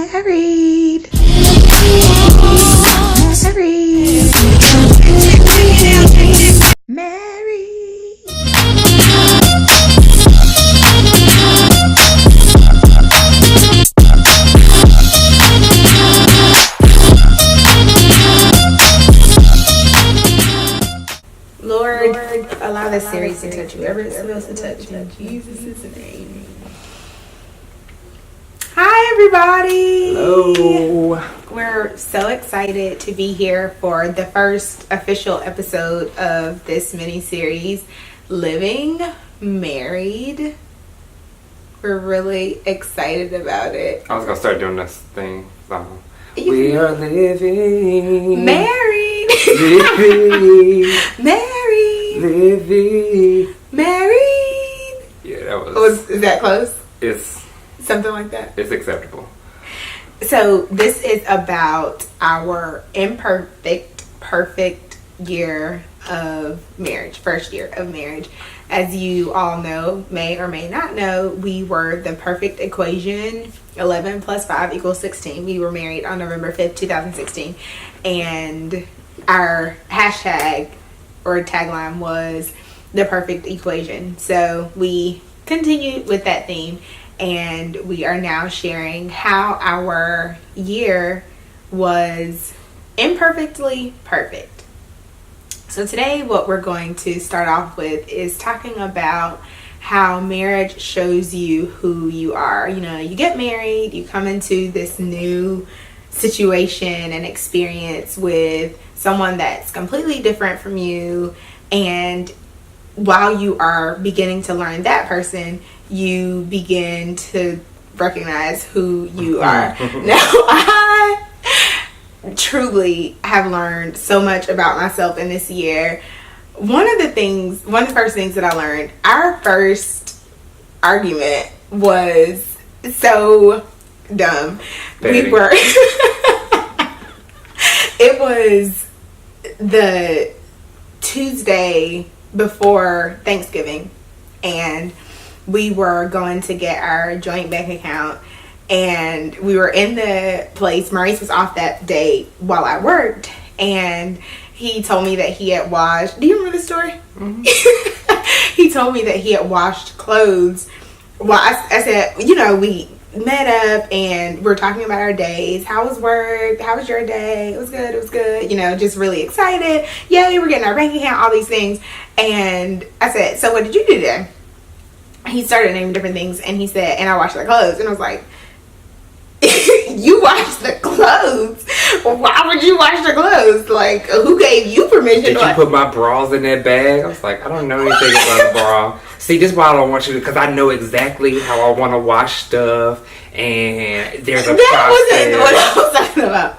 Married. Lord, allow this series to touch whoever it's supposed to touch in Jesus' name. Hi, everybody. Hello. We're so excited to be here for the first official episode of this mini-series, Living Married. We're really excited about it. I was going to start doing this thing. We are living. Married. Living. Married. Living. Married. Yeah, that was. Is that close? It's something like that. It's acceptable. So this is about our perfect year of marriage, first year of marriage. As you all know, may or may not know, we were the perfect equation. 11 plus 5 equals 16. We were married on November 5th, 2016. And our hashtag or tagline was the perfect equation. So we continued with that theme. And we are now sharing how our year was imperfectly perfect. So today what we're going to start off with is talking about how marriage shows you who you are. You know, you get married, you come into this new situation and experience with someone that's completely different from you, and while you are beginning to learn that person, you begin to recognize who you are. Now, I truly have learned so much about myself in this year. One of the first things that I learned, our first argument was so dumb. Daddy. It was the Tuesday before Thanksgiving, and we were going to get our joint bank account, and we were in the place. Maurice was off that day while I worked, and he told me that he had washed. Do you remember the story? Mm-hmm. He told me that he had washed clothes. Well, I said, you know, we met up and we're talking about our days. How was work? How was your day? It was good. You know, just really excited. Yay, we're getting our bank account, all these things. And I said, so what did you do today? He started naming different things, and he said, and I washed the clothes. And I was like, you washed the clothes? Why would you wash the clothes? Like, who gave you permission? Did you put my bras in that bag? I was like, I don't know anything about a bra. See, this is why I don't want you to, because I know exactly how I want to wash stuff, and there's a process. That wasn't what I was talking about.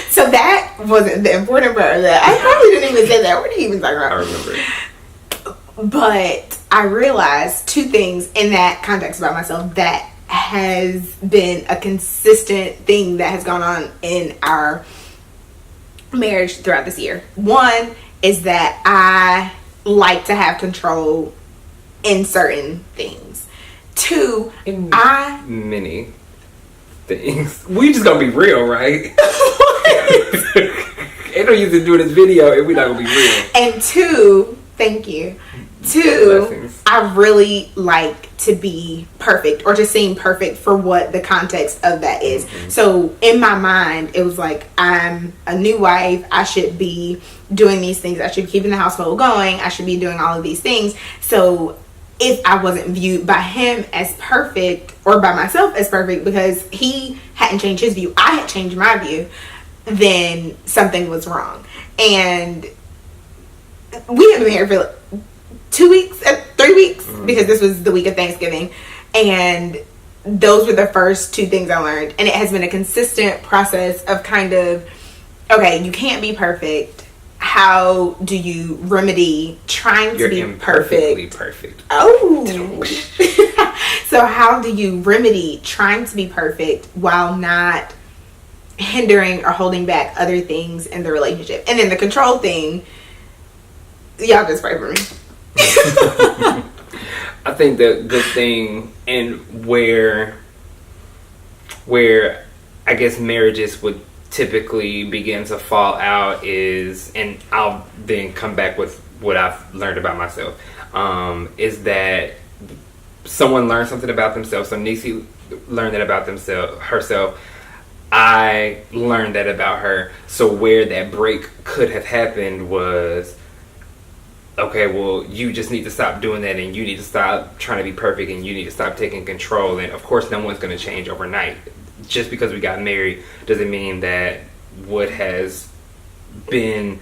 So that wasn't the important part of that. I probably didn't even say that. What are you even talking about? I remember it. But I realized two things in that context about myself that has been a consistent thing that has gone on in our marriage throughout this year. One is that I like to have control in certain things. Two, many things. We just gonna be real, right? Ain't no use in doing this video if we not gonna be real. And two, thank you. Two, I really like to be perfect, or to seem perfect for what the context of that is. Mm-hmm. So in my mind, it was like, I'm a new wife. I should be doing these things. I should be keeping the household going. I should be doing all of these things. So if I wasn't viewed by him as perfect, or by myself as perfect, because he hadn't changed his view, I had changed my view, then something was wrong. And we had been married for 3 weeks, mm-hmm. because this was the week of Thanksgiving, and those were the first two things I learned. And it has been a consistent process of kind of, okay, you can't be perfect. How do you remedy trying to be perfect? Perfect. Oh. So how do you remedy trying to be perfect while not hindering or holding back other things in the relationship? And then the control thing, y'all just pray for me. I think the good thing, and where I guess marriages would typically begin to fall out is, and I'll then come back with what I've learned about myself, is that someone learned something about themselves. So Niecy learned that about herself. I learned that about her. So where that break could have happened was, okay, well, you just need to stop doing that, and you need to stop trying to be perfect, and you need to stop taking control. And of course, no one's going to change overnight. Just because we got married doesn't mean that what has been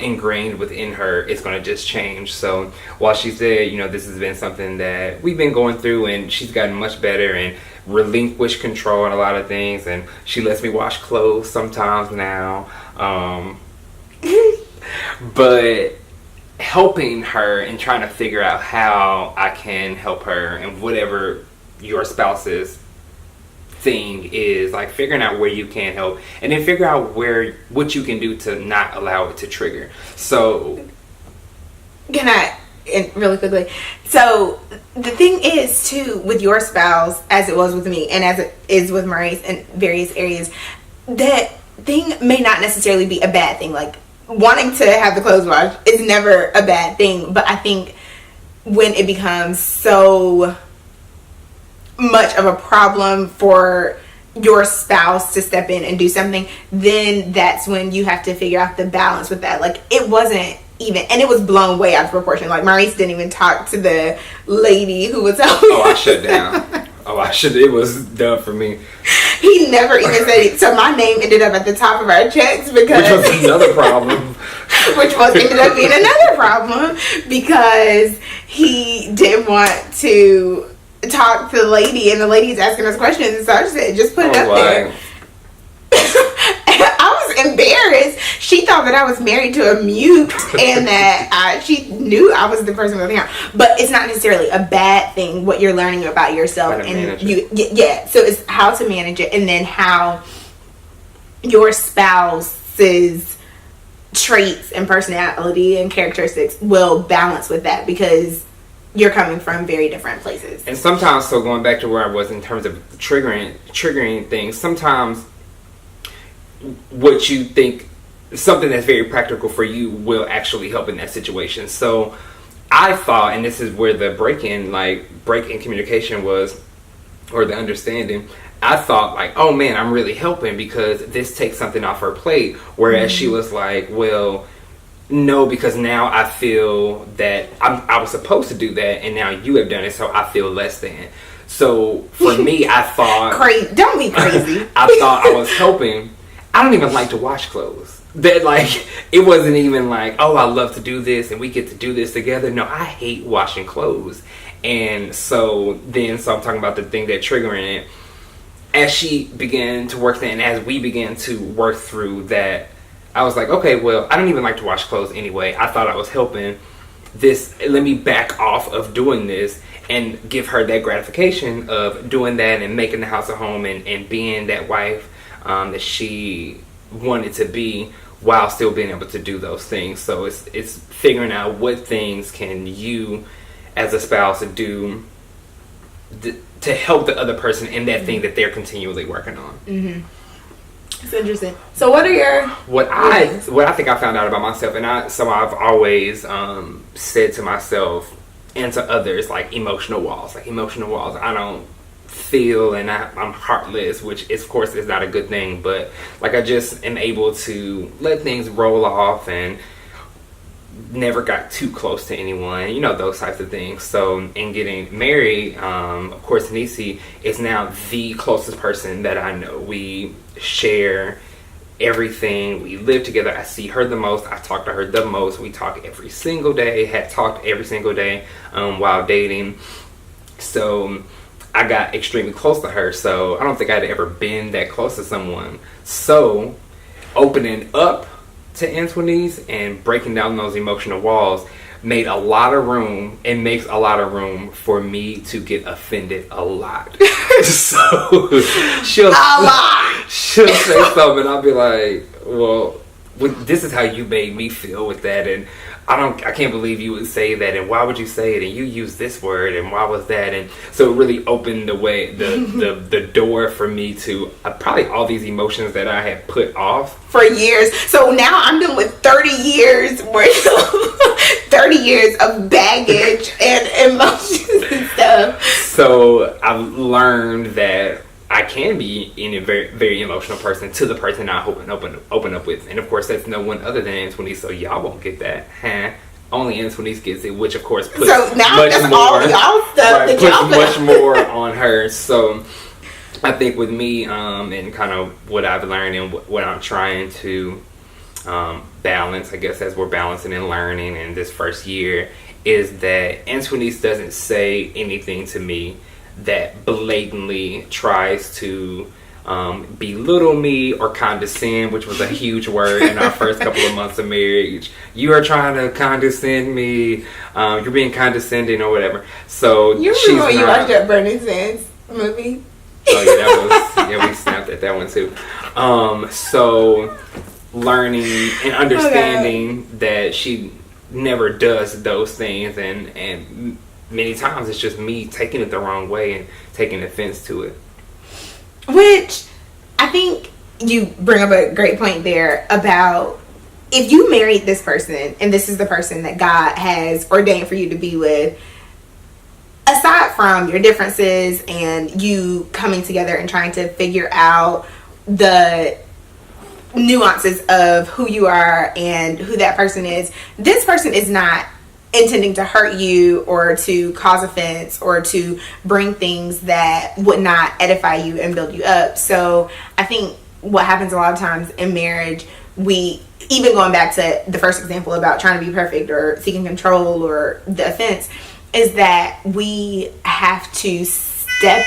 ingrained within her is going to just change. So while she said, this has been something that we've been going through, and she's gotten much better and relinquished control on a lot of things, and she lets me wash clothes sometimes now. But helping her and trying to figure out how I can help her, and whatever your spouse's thing is, like figuring out where you can help, and then figure out what you can do to not allow it to trigger. So can I, and really quickly, so the thing is too with your spouse, as it was with me and as it is with Maurice in various areas, that thing may not necessarily be a bad thing. Like wanting to have the clothes washed is never a bad thing, but I think when it becomes so much of a problem for your spouse to step in and do something, then that's when you have to figure out the balance with that. Like it wasn't even, and it was blown way out of proportion. Like Maurice didn't even talk to the lady who was helping. Oh, I shut down. It was done for me. He never even said it. So my name ended up at the top of our checks because, which was another problem. Ended up being another problem because he didn't want to talk to the lady, and the lady's asking us questions, so I said, just put it up there. I was embarrassed. She thought that I was married to a mute, and that she knew I was the person with the camera. But it's not necessarily a bad thing what you're learning about yourself, and so it's how to manage it, and then how your spouse's traits and personality and characteristics will balance with that, because you're coming from very different places. And sometimes, so going back to where I was in terms of triggering things, sometimes what you think, something that's very practical for you, will actually help in that situation. So I thought, and this is where the break in communication was, or the understanding, I thought like, oh man, I'm really helping because this takes something off her plate. Whereas she was like, well, no, because now I feel that I was supposed to do that, and now you have done it, so I feel less than. So for me, I thought, don't be crazy. I thought I was helping. I don't even like to wash clothes. That like, it wasn't even like, oh, I love to do this and we get to do this together. No, I hate washing clothes. And so I'm talking about the thing that triggering it. As she began to work, and as we began to work through that, I was like, okay, well, I don't even like to wash clothes anyway. I thought I was helping. Let me back off of doing this and give her that gratification of doing that and making the house a home and being that wife that she wanted to be, while still being able to do those things. So it's figuring out what things can you as a spouse do to help the other person in that thing that they're continually working on. Mm-hmm. It's interesting. So what are your what I think I found out about myself, and I've always said to myself and to others, like emotional walls. I don't feel, and I'm heartless, which of course is not a good thing, but like I just am able to let things roll off and never got too close to anyone, those types of things. So in getting married, of course Niecy is now the closest person that I know. We share everything. We live together. I see her the most. I talk to her the most. We talk every single day, had talked every single day while dating. So I got extremely close to her. So I don't think I'd ever been that close to someone. So opening up to Antoinese and breaking down those emotional walls made a lot of room, and makes a lot of room for me to get offended a lot. So she'll say something and I'll be like, well, this is how you made me feel with that, and I can't believe you would say that, and why would you say it, and you use this word, and why was that? And so it really opened the door for me to probably all these emotions that I had put off for years. So now I'm dealing with 30 years worth of 30 years of baggage and emotions and stuff. So I've learned that I can be in a very, very emotional person to the person I open up with. And of course, that's no one other than Antoinette, so y'all won't get that. Only Antoinette gets it, which of course puts so now much that's more, all y'all stuff that y'all puts much more on her. So I think with me, and kind of what I've learned and what I'm trying to balance, I guess, as we're balancing and learning in this first year, is that Antoinette doesn't say anything to me that blatantly tries to belittle me or condescend, which was a huge word in our first couple of months of marriage. You are trying to condescend me. You're being condescending or whatever. So you remember when you watched that Burning Sands movie? Oh yeah, we snapped at that one too. So learning and understanding that she never does those things, and many times it's just me taking it the wrong way and taking offense to it. Which I think you bring up a great point there about if you married this person and this is the person that God has ordained for you to be with, aside from your differences and you coming together and trying to figure out the nuances of who you are and who that person is, this person is not intending to hurt you or to cause offense or to bring things that would not edify you and build you up. So I think what happens a lot of times in marriage, we, even going back to the first example about trying to be perfect or seeking control or the offense, is that we have to step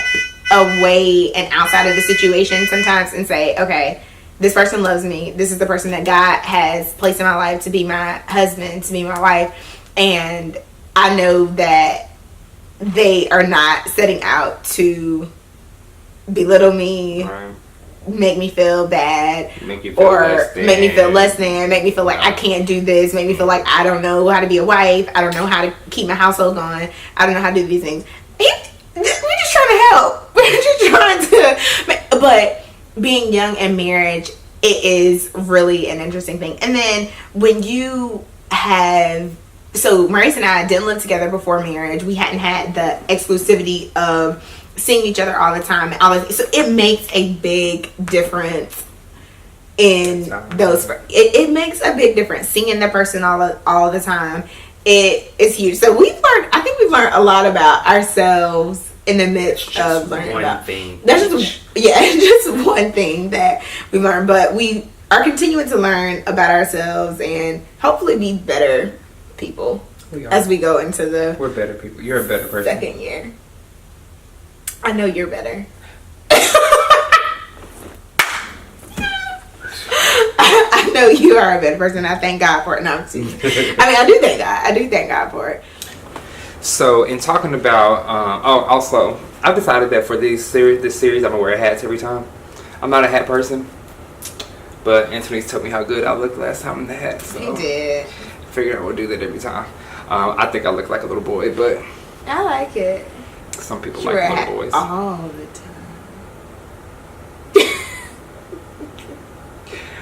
away and outside of the situation sometimes and say, okay, this person loves me. This is the person that God has placed in my life to be my husband, to be my wife. And I know that they are not setting out to belittle me, right, make me feel bad, make me feel less than, make me feel like I can't do this, make me feel like I don't know how to be a wife, I don't know how to keep my household going, I don't know how to do these things. We're just trying to help. We're just trying to, but being young in marriage, it is really an interesting thing. And then when you have, so Maurice and I didn't live together before marriage. We hadn't had the exclusivity of seeing each other all the time and all of, so it makes a big difference in those. It makes a big difference seeing the person all the time. It is huge. So I think we've learned a lot about ourselves in the midst of learning about thing. That's just one thing that we learned, but we are continuing to learn about ourselves and hopefully be better people as we go into we're better people. You're a better person. Second year. I know you're better. I know you are a better person. I thank God for it. No, I do thank God. I do thank God for it. So, in talking about, also, I've decided that for this series, I'm gonna wear hats every time. I'm not a hat person, but Anthony's told me how good I looked last time in the hat. So he did. Figured I would do that every time. I think I look like a little boy, but I like it. Some people like little boys all the time.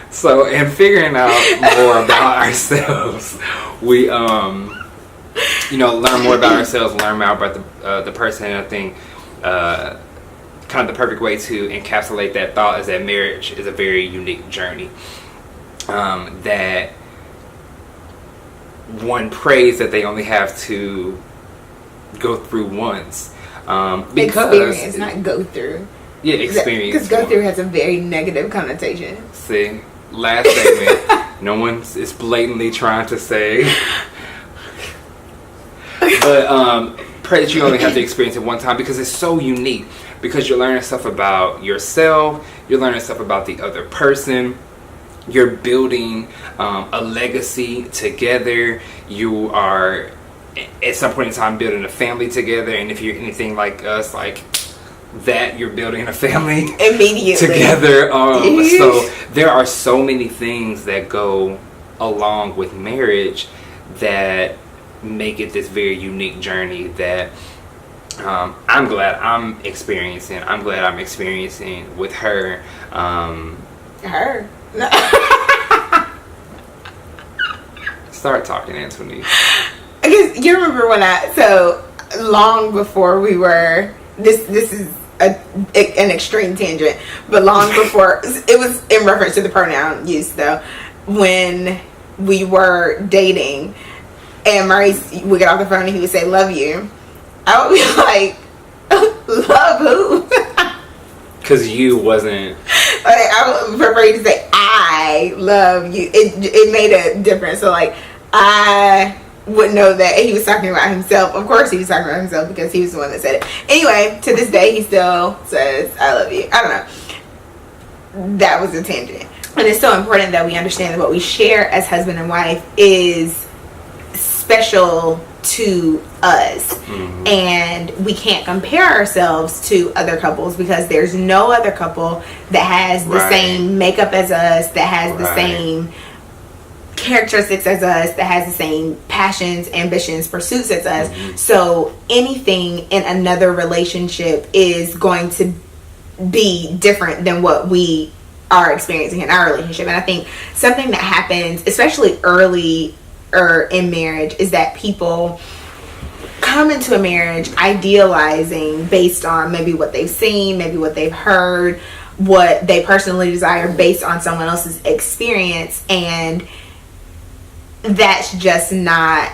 So, in figuring out more about ourselves, we learn more about ourselves, learn more about the person. And I think kind of the perfect way to encapsulate that thought is that marriage is a very unique journey. That one prays that they only have to go through once. Because experience, not go through. Yeah, experience. Because go through has a very negative connotation. See, last segment, no one is blatantly trying to say. But pray that you only have to experience it one time because it's so unique. Because you're learning stuff about yourself, you're learning stuff about the other person, you're building a legacy together, you are at some point in time building a family together, and if you're anything like us, like that you're building a family immediately together. So there are so many things that go along with marriage that make it this very unique journey that I'm glad I'm experiencing. I'm glad I'm experiencing with her. Her. Start talking, Anthony. Because you remember when so long before we were, this is an extreme tangent, but long before, it was in reference to the pronoun use though, when we were dating and Maurice would get off the phone and he would say, love you. I would be like, love who? Because you wasn't. Like, I would prefer you to say, I love you. It made a difference. So like, I would know that he was talking about himself. Of course he was talking about himself because he was the one that said it. Anyway, to this day, he still says, I love you. I don't know. That was a tangent. And it's so important that we understand that what we share as husband and wife is special to us. Mm-hmm. And we can't compare ourselves to other couples because there's no other couple that has the same makeup as us, that has the same characteristics as us, that has the same passions, ambitions, pursuits as us. Mm-hmm. So anything in another relationship is going to be different than what we are experiencing in our relationship. And I think something that happens, especially early or in marriage, is that people come into a marriage idealizing based on maybe what they've seen, maybe what they've heard, what they personally desire based on someone else's experience, and that's just not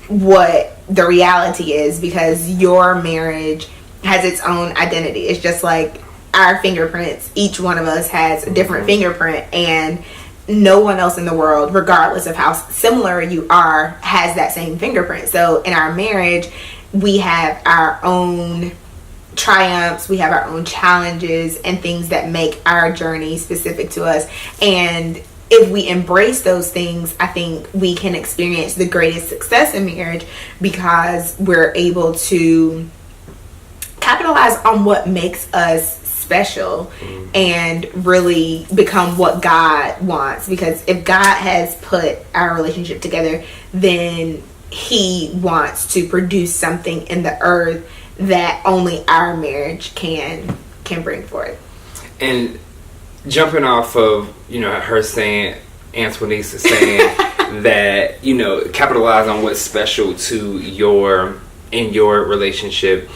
what the reality is, because your marriage has its own identity. It's just like our fingerprints. Each one of us has a different fingerprint, and no one else in the world, regardless of how similar you are, has that same fingerprint. So in our marriage, we have our own triumphs, we have our own challenges and things that make our journey specific to us. And if we embrace those things, I think we can experience the greatest success in marriage, because we're able to capitalize on what makes us special and really become what God wants. Because if God has put our relationship together, then he wants to produce something in the earth that only our marriage can bring forth. And jumping off of, her saying, Antoinette saying that, capitalize on what's special to in your relationship.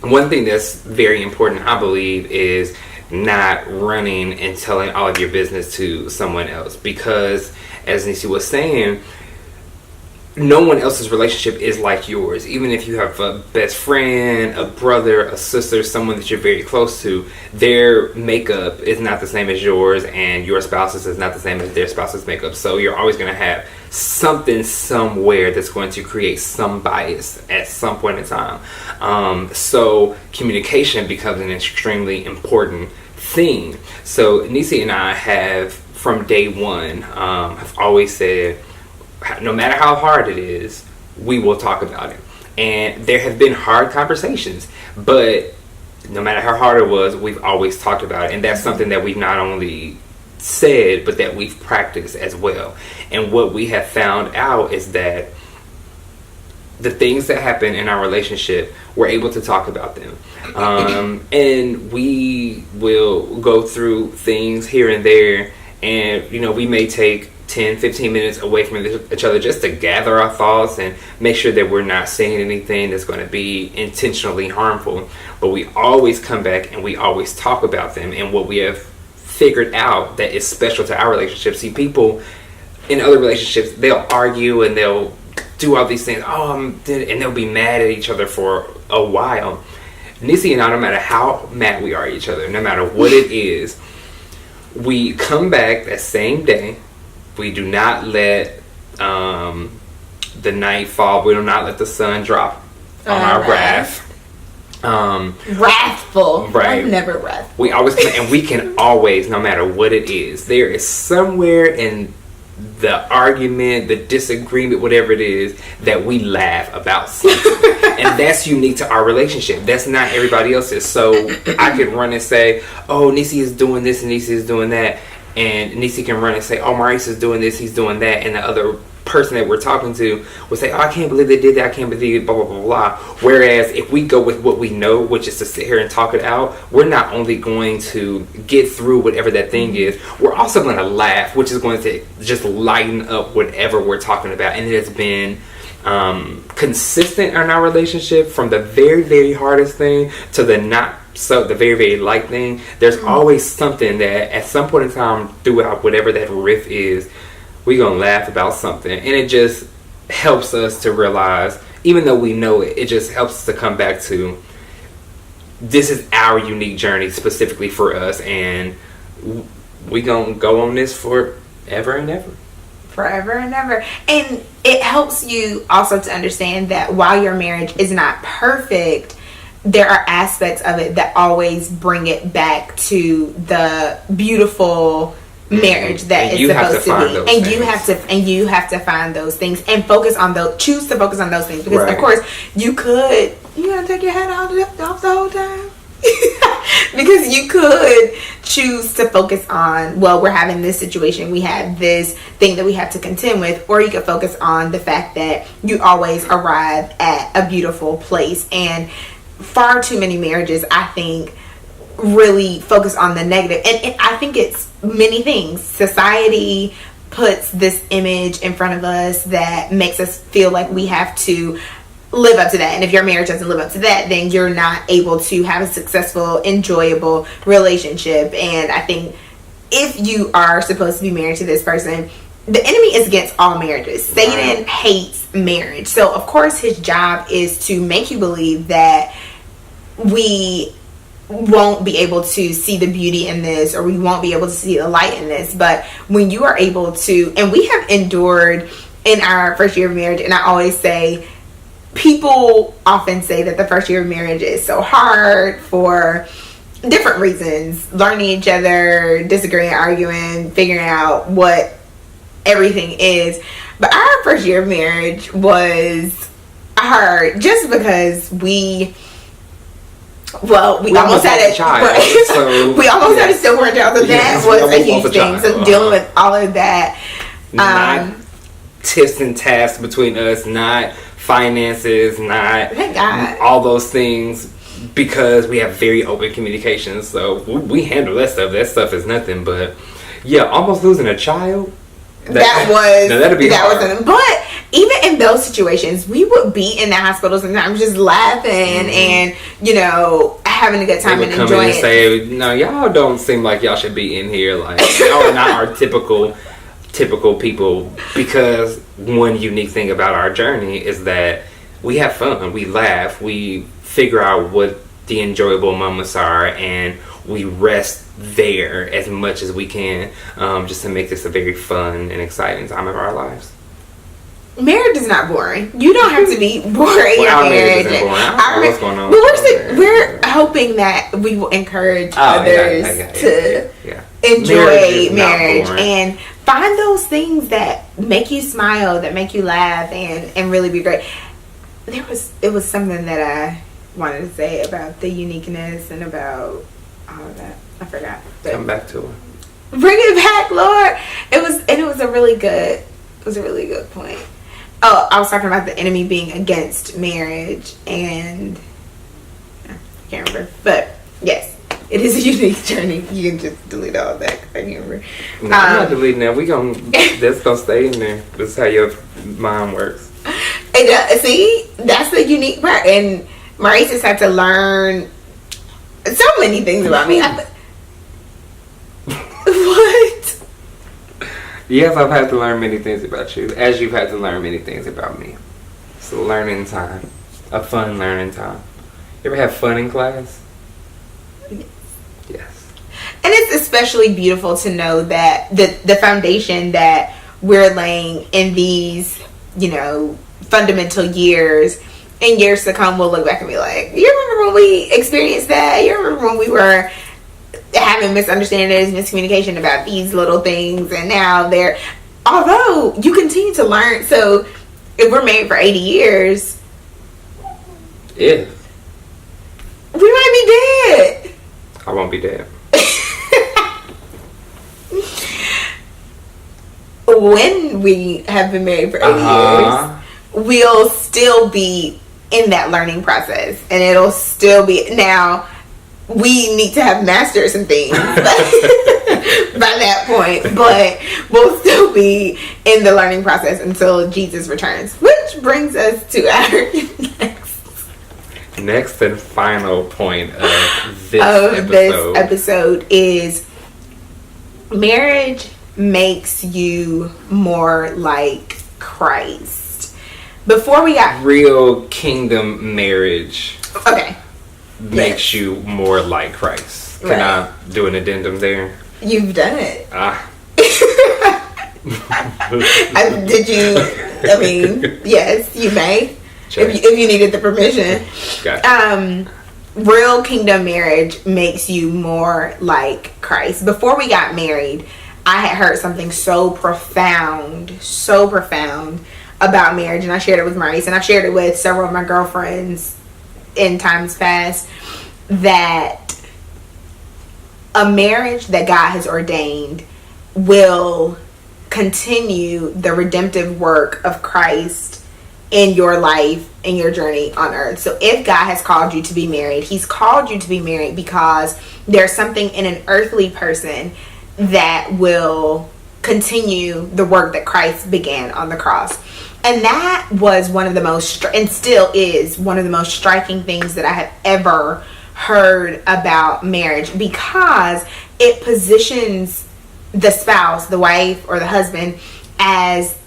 One thing that's very important, I believe, is not running and telling all of your business to someone else. Because, as Nisi was saying, no one else's relationship is like yours. Even if you have a best friend, a brother, a sister, someone that you're very close to, their makeup is not the same as yours, and your spouse's is not the same as their spouse's makeup. So you're always going to have something somewhere that's going to create some bias at some point in time. So communication becomes an extremely important thing. So Nisi and I have, from day one, have always said, no matter how hard it is, we will talk about it. And there have been hard conversations, but no matter how hard it was, we've always talked about it. And that's something that we've not only said, but that we've practiced as well. And what we have found out is that the things that happen in our relationship, we're able to talk about them. And we will go through things here and there, and we may take 10-15 minutes away from each other just to gather our thoughts and make sure that we're not saying anything that's going to be intentionally harmful. But we always come back and we always talk about them and what we have figured out that is special to our relationship. See, people in other relationships, they'll argue and they'll do all these things, and they'll be mad at each other for a while. Nisi and I, no matter how mad we are at each other, no matter what it is, we come back that same day. We do not let the night fall. We do not let the sun drop on our wrath. Wrathful. Right. I'm never wrathful. We always can, and we can always, no matter what it is, there is somewhere in the argument, the disagreement, whatever it is, that we laugh about something. And that's unique to our relationship. That's not everybody else's. So I could run and say, oh, Nisi is doing this and Nisi is doing that. And Nisi can run and say, oh, Maurice is doing this, he's doing that. And the other person that we're talking to will say, oh, I can't believe they did that, I can't believe blah, blah, blah, blah. Whereas if we go with what we know, which is to sit here and talk it out, we're not only going to get through whatever that thing is, we're also going to laugh, which is going to just lighten up whatever we're talking about. And it has been consistent in our relationship from the very, very hardest thing to the the very, very light thing. There's always something that at some point in time throughout whatever that riff is, we're going to laugh about something. And it just helps us to realize, even though we know it, it just helps us to come back to, this is our unique journey specifically for us. And we're going to go on this forever and ever. Forever and ever. And it helps you also to understand that while your marriage is not perfect, there are aspects of it that always bring it back to the beautiful marriage that is supposed to be. And you have to find those things and choose to focus on those things, because of course you gotta take your head off the whole time. Because you could choose to focus on, well, we're having this situation, we have this thing that we have to contend with, or you could focus on the fact that you always arrive at a beautiful place. And far too many marriages, I think, really focus on the negative. And I think it's many things. Society puts this image in front of us that makes us feel like we have to live up to that. And if your marriage doesn't live up to that, then you're not able to have a successful, enjoyable relationship. And I think if you are supposed to be married to this person, the enemy is against all marriages. Satan hates marriage. So of course his job is to make you believe that we won't be able to see the beauty in this, or we won't be able to see the light in this. But when you are able to, and we have endured in our first year of marriage, and I always say, people often say that the first year of marriage is so hard for different reasons, learning each other, disagreeing, arguing, figuring out what everything is. But our first year of marriage was hard just because we almost had a child. Right? So, we almost had a stillborn child, so that was a huge thing. So dealing with all of that, not tips and tasks between us, not finances, not all those things, because we have very open communication. So we handle that stuff. That stuff is nothing. But yeah, almost losing a child. That'd be hard. But even in those situations, we would be in the hospital sometimes just laughing and having a good time and enjoying it. Say, no, y'all don't seem like y'all should be in here. Like, y'all are not our typical people. Because one unique thing about our journey is that we have fun, we laugh, we figure out what the enjoyable moments are, and we rest there as much as we can, just to make this a very fun and exciting time of our lives. Marriage is not boring. You don't have to be boring in our marriage. Isn't boring. I don't know what's going on. But we're hoping that we will encourage others to enjoy marriage and find those things that make you smile, that make you laugh, and really be great. It was something that I wanted to say about the uniqueness and about all of that. I forgot. Come back to it. Bring it back, Lord. It was a really good point. Oh, I was talking about the enemy being against marriage, and I can't remember. But yes, it is a unique journey. You can just delete all that. I can't remember. No, I'm not deleting that. That's gonna stay in there. That's how your mind works. See, that's the unique part. And Maurice has had to learn so many things about me. What? Yes, I've had to learn many things about you, as you've had to learn many things about me. It's a learning time. A fun learning time. You ever have fun in class? Yes. And it's especially beautiful to know that the foundation that we're laying in these, fundamental years, in years to come, we'll look back and be like, you remember when we experienced that? You remember when we were having misunderstandings, miscommunication about these little things, and now although you continue to learn. So if we're married for 80 years, If we might be dead. I won't be dead. When we have been married for 80 years, we'll still be in that learning process, and it'll still be. Now we need to have mastered some things by that point, but we'll still be in the learning process until Jesus returns, which brings us to our next and final point of this episode is marriage makes you more like Christ. Before we got real kingdom marriage, okay, makes you more like Christ. Can Right. I do an addendum there? You've done it. Did you? I mean, yes, you may. Sure. If you needed the permission. Gotcha. Real kingdom marriage makes you more like Christ. Before we got married, I had heard something so profound about marriage, and I shared it with Maurice, and I've shared it with several of my girlfriends in times past, that a marriage that God has ordained will continue the redemptive work of Christ in your life, in your journey on earth. So if God has called you to be married, he's called you to be married because there's something in an earthly person that will continue the work that Christ began on the cross. And that was one of the most, and still is one of the most striking things that I have ever heard about marriage, because it positions the spouse, the wife or the husband, as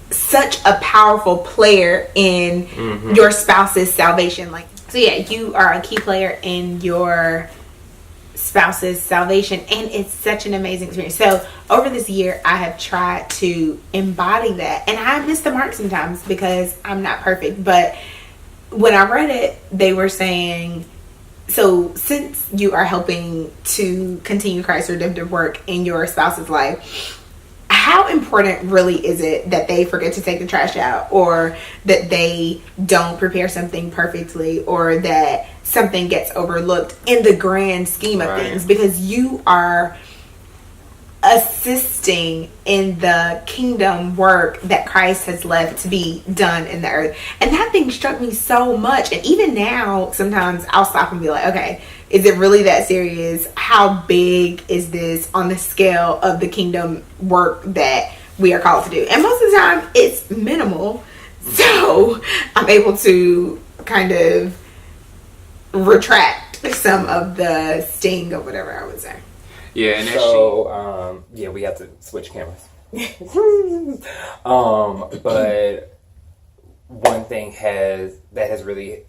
such a powerful player in your spouse's salvation. Like, so yeah, you are a key player in your spouse's salvation, and it's such an amazing experience. So over this year, I have tried to embody that, and I miss the mark sometimes because I'm not perfect. But when I read it, they were saying, so since you are helping to continue Christ's redemptive work in your spouse's life, how important really is it that they forget to take the trash out, or that they don't prepare something perfectly, or that something gets overlooked in the grand scheme of things? Because you are assisting in the kingdom work that Christ has left to be done in the earth. And that thing struck me so much. And even now, sometimes I'll stop and be like, okay, is it really that serious? How big is this on the scale of the kingdom work that we are called to do? And most of the time, it's minimal. So I'm able to kind of retract some of the sting or whatever I would say. Yeah, and so yeah, we have to switch cameras. But one thing that has really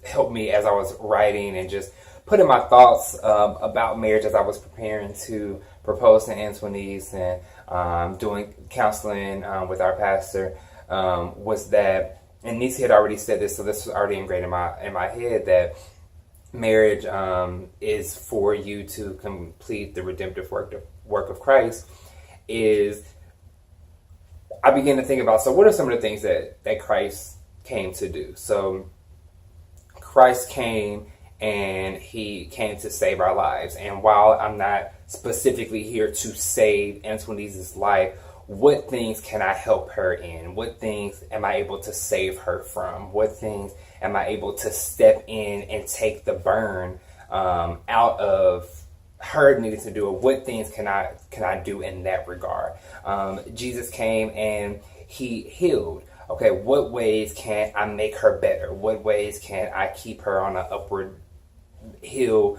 helped me as I was writing and just putting my thoughts about marriage as I was preparing to propose to Antoinise and doing counseling with our pastor was that, and Nisi had already said this, so this was already ingrained in my head, that marriage is for you to complete the redemptive work of Christ. Is I began to think about, so what are some of the things that Christ came to do? So Christ came, and he came to save our lives. And while I'm not specifically here to save Antonise's life, what things can I help her in? What things am I able to save her from? What things am I able to step in and take the burn out of her needing to do it? What things can I do in that regard? Jesus came and he healed. Okay, what ways can I make her better? What ways can I keep her on an upward hill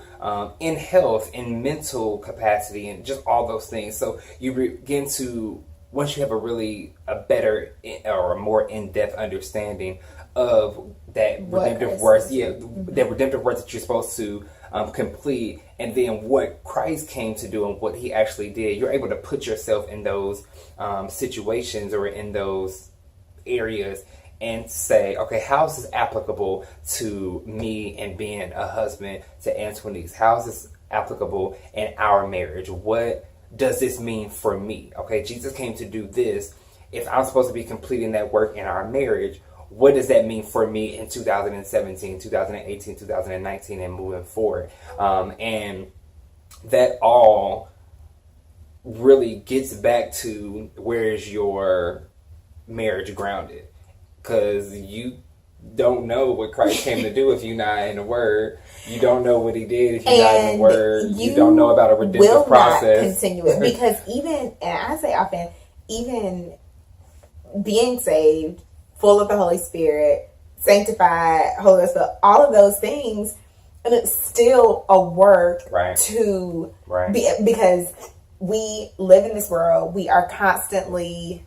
in health, in mental capacity, and just all those things? So you begin to, once you have a better or a more in-depth understanding of that redemptive work, that redemptive work that you're supposed to complete, and then what Christ came to do and what he actually did, you're able to put yourself in those situations or in those areas and say, okay, how is this applicable to me and being a husband to Antoinise? How is this applicable in our marriage? What does this mean for me? Okay, Jesus came to do this. If I'm supposed to be completing that work in our marriage, what does that mean for me in 2017, 2018, 2019, and moving forward? And that all really gets back to, where is your marriage grounded? Because you don't know what Christ came to do if you're not in the Word. You don't know what He did if you're not in the Word. You don't know about a redemptive process. Will not continue it. Because even, and I say often, even being saved, full of the Holy Spirit, sanctified, Holy Ghost, all of those things, and it's still a work to be, because we live in this world. We are constantly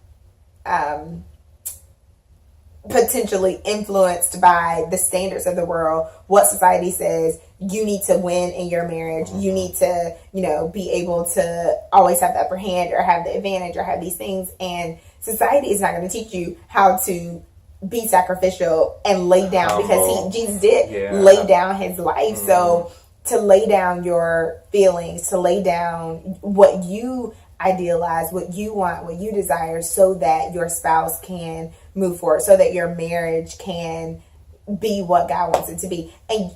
potentially influenced by the standards of the world, what society says you need to win in your marriage. You need to, be able to always have the upper hand or have the advantage or have these things. And society is not going to teach you how to be sacrificial and lay down, because Jesus did lay down his life. So to lay down your feelings, to lay down what you idealize, what you want, what you desire, so that your spouse can move forward, so that your marriage can be what God wants it to be. And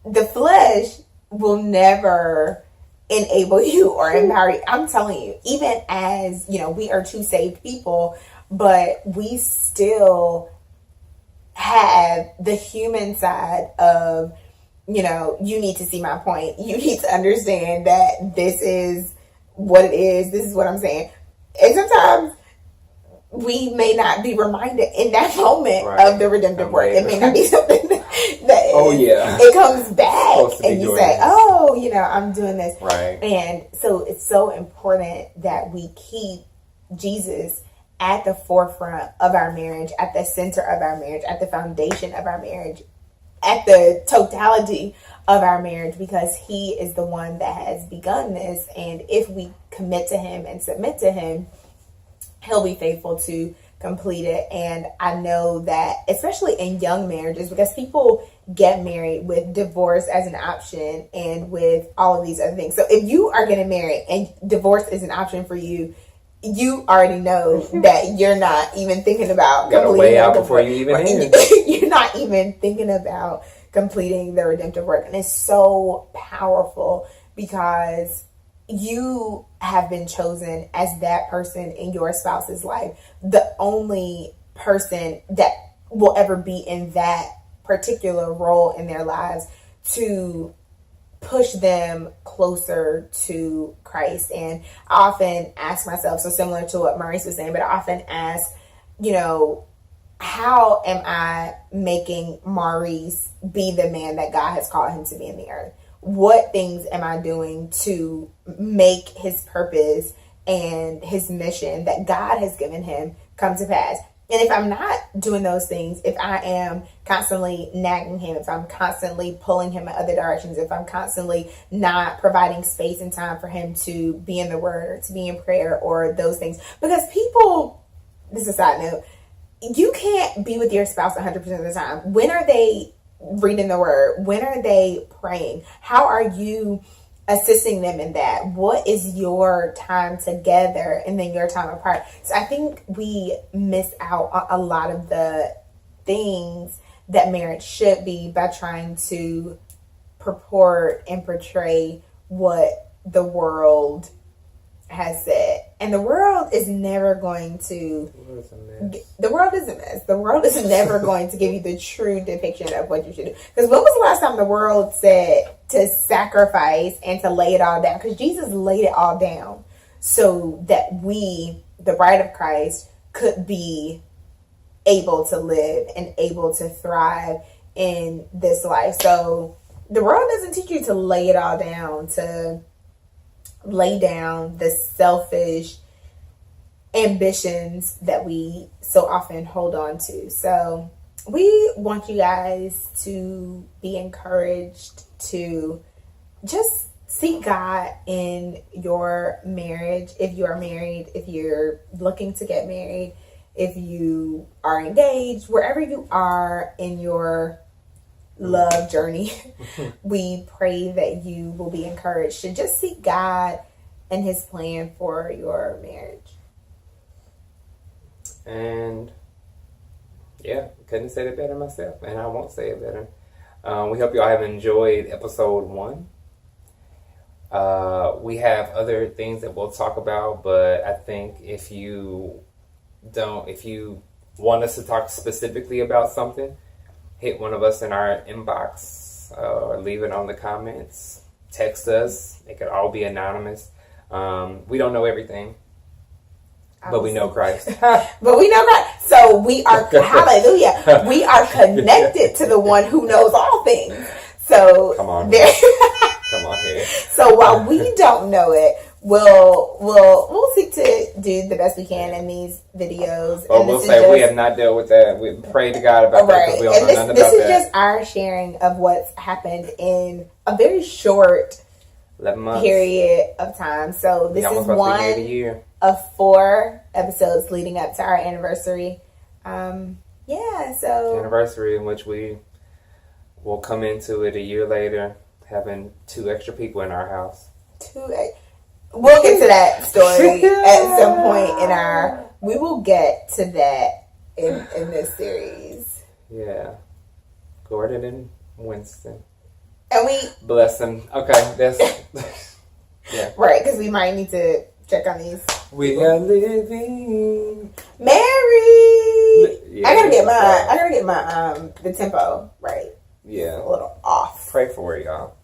the flesh will never enable you or empower you. I'm telling you, even as, we are two saved people, but we still have the human side of, you need to see my point. You need to understand that this is what it is. This is what I'm saying. And sometimes we may not be reminded in that moment of the redemptive work. It may not be something that it comes back and you say, I'm doing this. Right. And so it's so important that we keep Jesus at the forefront of our marriage, at the center of our marriage, at the foundation of our marriage, at the totality of our marriage, because he is the one that has begun this. And if we commit to him and submit to him, he'll be faithful to complete it. And I know that, especially in young marriages, because people get married with divorce as an option and with all of these other things. So if you are getting married and divorce is an option for you, you already know that you're not even thinking about completing way out before you even end. You're not even thinking about completing the redemptive work. And it's so powerful, because you have been chosen as that person in your spouse's life, the only person that will ever be in that particular role in their lives, to push them closer to Christ. And I often ask myself, so similar to what Maurice was saying, but I often ask, how am I making Maurice be the man that God has called him to be in the earth? What things am I doing to make his purpose and his mission that God has given him come to pass? And if I'm not doing those things, if I am constantly nagging him, if I'm constantly pulling him in other directions, if I'm constantly not providing space and time for him to be in the Word, to be in prayer, or those things, because people, this is a side note, you can't be with your spouse 100% of the time. When are they reading the Word? When are they praying? How are you assisting them in that? What is your time together and then your time apart? So I think we miss out on a lot of the things that marriage should be by trying to purport and portray what the world has said. And the world is never going to, the world is a mess. The world is never going to give you the true depiction of what you should do. Because when was the last time the world said to sacrifice and to lay it all down? Because Jesus laid it all down so that we, the bride of Christ, could be able to live and able to thrive in this life. So the world doesn't teach you to lay it all down, to lay down the selfish ambitions that we so often hold on to. So we want you guys to be encouraged to just seek God in your marriage. If you are married, if you're looking to get married, if you are engaged, wherever you are in your love journey, we pray that you will be encouraged to just seek God and His plan for your marriage. And yeah, couldn't say it better myself, and I won't say it better. We hope y'all have enjoyed episode 1. We have other things that we'll talk about, but I think if you want us to talk specifically about something, hit one of us in our inbox or leave it on the comments. Text us. It could all be anonymous. We don't know everything, but we know Christ. But we know Christ. So we are, hallelujah, we are connected to the one who knows all things. So come on, come on here. So while we don't know it, we'll seek to do the best we can in these videos. But we'll say we have not dealt with that. We pray to God about that because we don't know nothing about that. This is just our sharing of what's happened in a very short 11 months period of time. So this is one of 4 episodes leading up to our anniversary. So anniversary in which we will come into it a year later, having 2 extra people in our house. We'll get to that story at some point we will get to that in this series. Yeah. Gordon and Winston. And we bless them. Okay, that's yeah. Right, because we might need to check on these. We are living married. Yeah, I gotta get my the tempo right. Yeah. A little off. Pray for it, y'all.